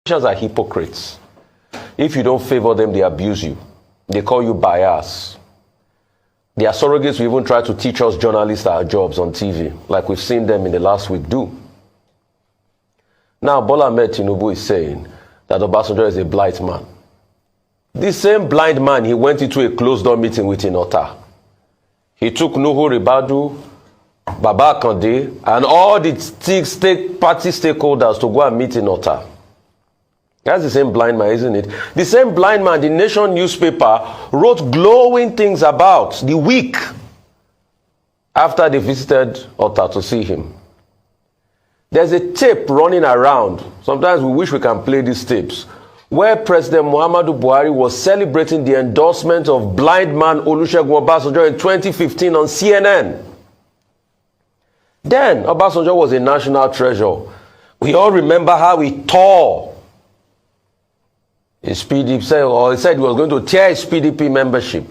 Politicians are hypocrites. If you don't favor them, they abuse you. They call you bias. Their surrogates will even try to teach us journalists our jobs on TV, like we've seen them in the last week do. Now, Bola Ahmed Tinubu is saying that Obasanjo is a blind man. This same blind man, he went into a closed-door meeting with Inota. He took Nuhu Ribadu, Baba Kande, and all the party stakeholders to go and meet Inota. That's the same blind man, isn't it? The same blind man, the Nation newspaper, wrote glowing things about the week after they visited Ota to see him. There's a tape running around. Sometimes we wish we can play these tapes, where President Muhammadu Buhari was celebrating the endorsement of blind man Olusegun Obasanjo in 2015 on CNN. Then, Obasanjo was a national treasure. We all remember how he tore his PDP, he said he was going to tear his PDP membership.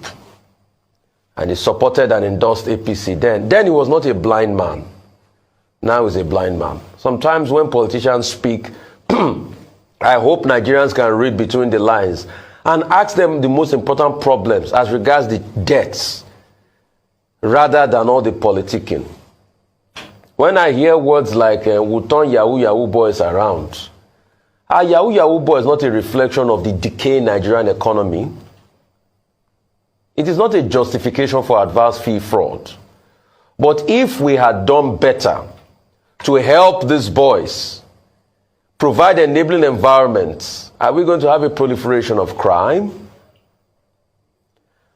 And he supported and endorsed APC then. Then he was not a blind man. Now he's a blind man. Sometimes when politicians speak, I hope Nigerians can read between the lines and ask them the most important problems as regards the debts, rather than all the politicking. When I hear words like we turn Yahoo boys around, our Yahoo boy is not a reflection of the decaying Nigerian economy. It is not a justification for advance fee fraud. But if we had done better to help these boys, provide enabling environments, are we going to have a proliferation of crime?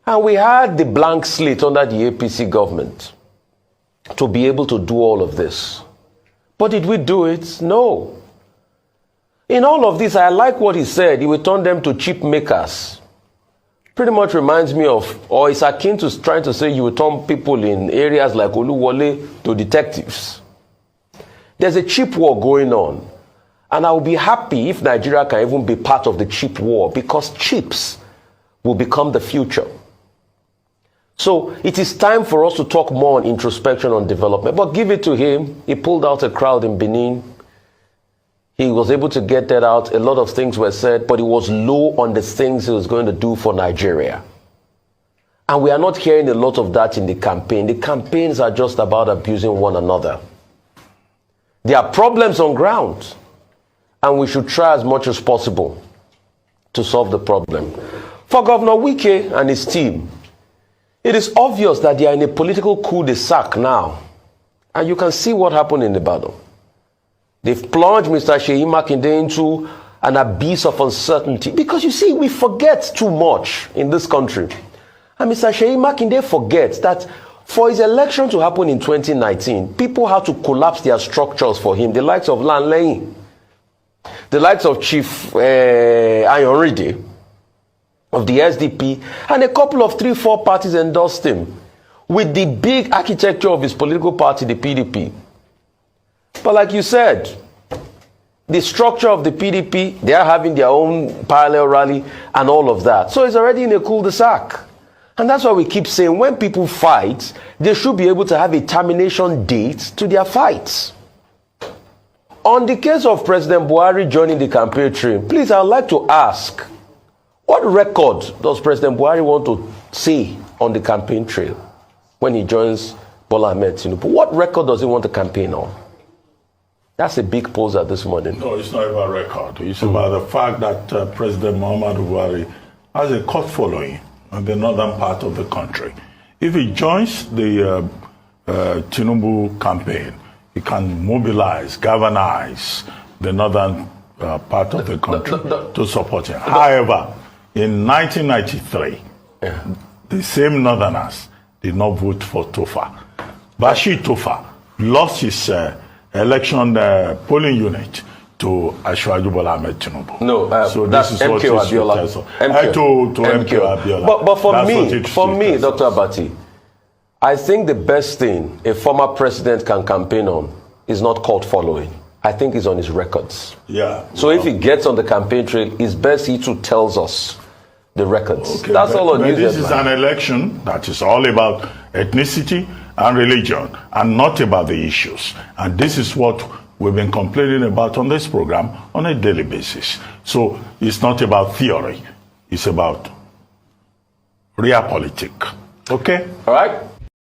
And we had the blank slate under the APC government to be able to do all of this. But did we do it? No. In all of this, I like what he said. He will turn them to chip makers. Pretty much reminds me of, or it's akin to trying to say you will turn people in areas like Oluwole to detectives. There's a chip war going on. And I will be happy if Nigeria can even be part of the chip war, because chips will become the future. So it is time for us to talk more on introspection on development. But give it to him. He pulled out a crowd in Benin. He was able to get that out. A lot of things were said, but he was low on the things he was going to do for Nigeria. And we are not hearing a lot of that in the campaign. The campaigns are just about abusing one another. There are problems on ground, and we should try as much as possible to solve the problem. For Governor Wike and his team, it is obvious that they are in a political cul-de-sac now. And you can see what happened in the battle. They've plunged Mr. Seyi Makinde into an abyss of uncertainty. Because you see, we forget too much in this country. And Mr. Seyi Makinde forgets that for his election to happen in 2019, people had to collapse their structures for him. The likes of Lanley, the likes of Chief Ayanride of the SDP, and a couple of 3-4 parties endorsed him with the big architecture of his political party, the PDP. But like you said, the structure of the PDP, they are having their own parallel rally and all of that. So it's already in a cul-de-sac. And that's why we keep saying when people fight, they should be able to have a termination date to their fights. On the case of President Buhari joining the campaign trail, please, I would like to ask, what record does President Buhari want to see on the campaign trail when he joins Bola Ahmed Tinubu? What record does he want to campaign on? That's a big poser this morning. No, it's not about record. It's about the fact that President Muhammadu Buhari has a cult following in the northern part of the country. If he joins the Tinubu campaign, he can mobilize, galvanize the northern part of the country to support him. However, in 1993, the same northerners did not vote for Tofa. Bashir Tofa lost his election polling unit to Asiwaju Bola Ahmed Tinubu. No, so that's this is what MK Abiola. To MK Abiola. But for me, Dr. Abati, I think the best thing a former president can campaign on is not cult following. I think it's on his records. Yeah. So if he gets on the campaign trail, it's best he too tells us the records. Okay, that's all on news. This is an election that is all about ethnicity and religion and not about the issues. And this is what we've been complaining about on this program on a daily basis. So it's not about theory, it's about realpolitik. Okay? All right.